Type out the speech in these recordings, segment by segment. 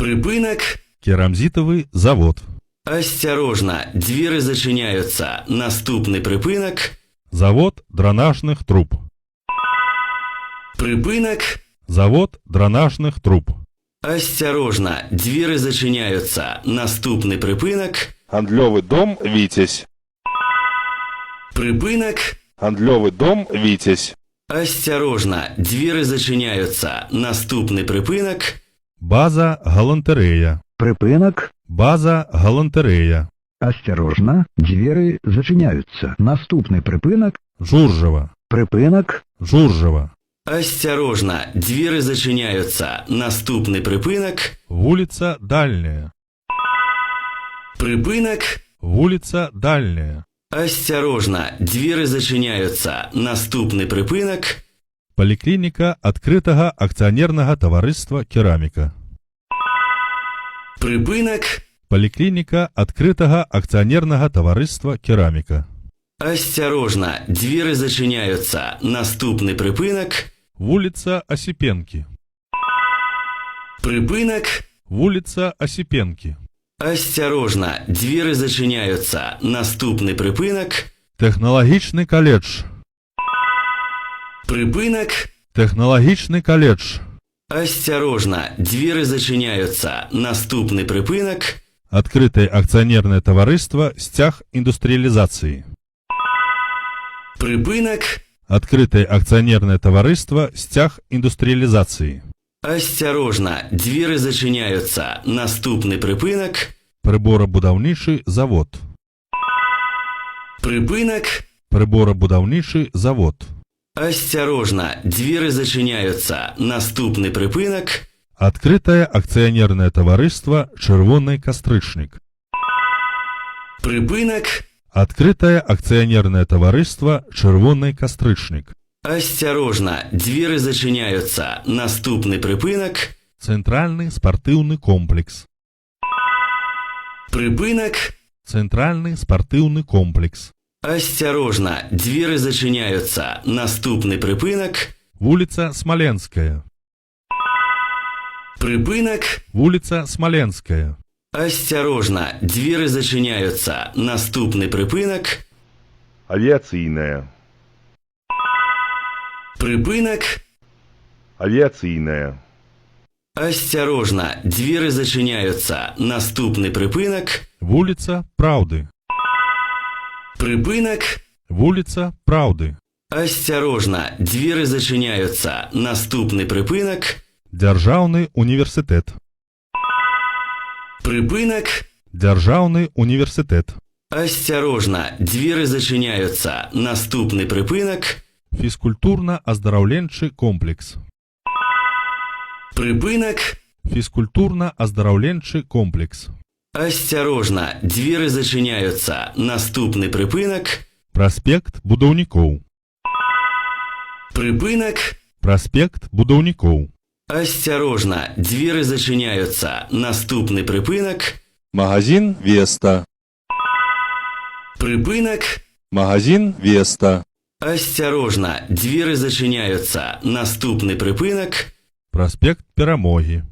Припынак. Керамзитовый завод. Осторожно, двери зачиняются. Наступный припынак. Завод дренажных труб. Припынак. Завод дренажных труб. Осторожно, двери зачиняются. Наступный припынак. Гандлёвый дом «Витязь». Припынак. Гандлёвый дом «Витязь». Осторожно, двери зачиняются. Наступный припынак. База галантерея. Припынок. База галантерея. Осторожно, двери зачиняются. Наступний припинок. Журжева. Припинок. Журжева. Осторожно, двери зачиняются. Наступный припынак. Вулица Дальняя. Припынак. Вулица Дальняя. Осторожно, двери зачиняются. Наступный припынак. Поликлиника открытого акционерного товариства «Керамика». Припынак. Поликлиника открытого акционерного товариства «Керамика». Осторожно, двери зачиняются. Наступный припынак. Вулица Осипенки. Припынак. Вулица Осипенки. Осторожно, двери зачиняются. Наступный припынак. Технологичный колледж. Припынак. Технологичный колледж. Осторожно, двери зачиняются. Наступный припынак. Открытое акционерное товариство «Стяг индустриализации». Припынак. Открытое акционерное товариство «Стяг индустриализации». Осторожно, двери зачиняются. Наступный припынак. Приборобудаўнічы завод. Припынак. Приборобудаўнічы завод. Осторожно, двери зачиняются. Наступный припынак. Открытое акционерное товариство «Чырвоны кастрычнік». Припынак. Открытое акционерное товариство «Чырвоны кастрычнік». Осторожно, двери зачиняются. Наступный припынак. Центральный спортивный комплекс. Припынак. Центральный спортивный комплекс. Осторожно, двери зачиняются. Наступный припынак. Вулица Смоленская. Припынак. Вулица Смоленская. Осторожно, двери зачиняются. Наступный припынак. Авиационная. Припынак. Авиационная. Осторожно, двери зачиняются. Наступный припынак. Вулица Правды. Припынак. Вулица Правды. Осторожно, двери зачиняются. Наступный припынак. Дзяржаўны універсітэт. Припынак. Дзяржаўны універсітэт. Осторожно, двери зачиняются. Наступный припынак. Фізкультурна-аздараўленчы комплекс. Припынак. Фізкультурна-аздараўленчы комплекс. Осторожно, двери зачиняются. Наступный припынак. Праспект будаўнікоў. Припынак. Праспект будаўнікоў. Осторожно, двери зачиняются. Наступный припынак. Магазин «Веста». Припынак. Магазин «Веста». Осторожно, двери зачиняются. Наступный припынак. Праспект Перамогі.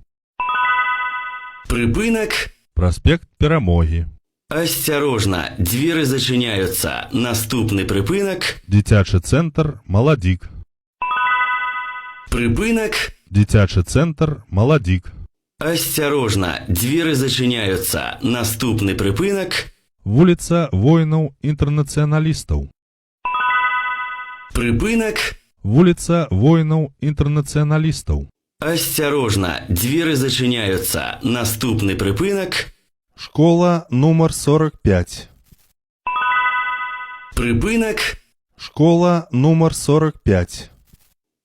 Припынак. Праспект Перамогі. Осторожно, двери зачиняются. Наступный припынак. Дзіцячы цэнтр «Маладзік». Припынак. Дзіцячы цэнтр «Маладзік». Осторожно, двери зачиняются. Наступный припынак. Вуліца воінаў-інтэрнацыяналістаў. Припынак. Вуліца воінаў-інтэрнацыяналістаў. Осторожно, двери зачиняются. Наступный припынак. Школа нумар 45. Припынак. Школа нумар 45.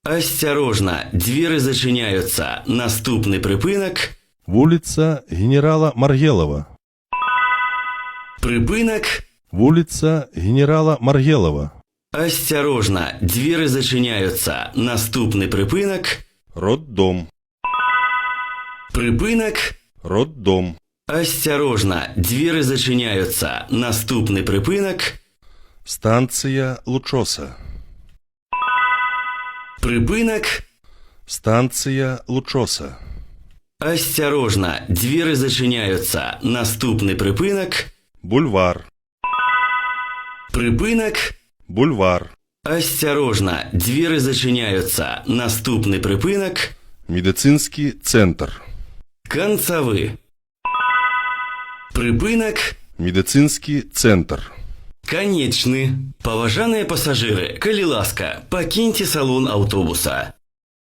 Осторожно, двери зачиняются. Наступный припынак. Вуліца генерала Маргелова. Припынак. Вуліца генерала Маргелова. Осторожно, двери зачиняются. Наступный припынак. Роддом. Припынак. Роддом. Осторожно, двери зачиняются. Наступный припынак. Станція Лучоса. Припынак. Станція Лучоса. Асцярожна, дзверы зачыняюцца. Наступны прыпынак. Бульвар. Прыпынак. Бульвар. Асцярожна, дзверы зачыняюцца. Наступны прыпынак. Медицинский центр. Канцавы. Прыпынак. Медицинский центр. Канечны. Паважаныя пасажыры, калі ласка, пакіньце салон аўтобуса.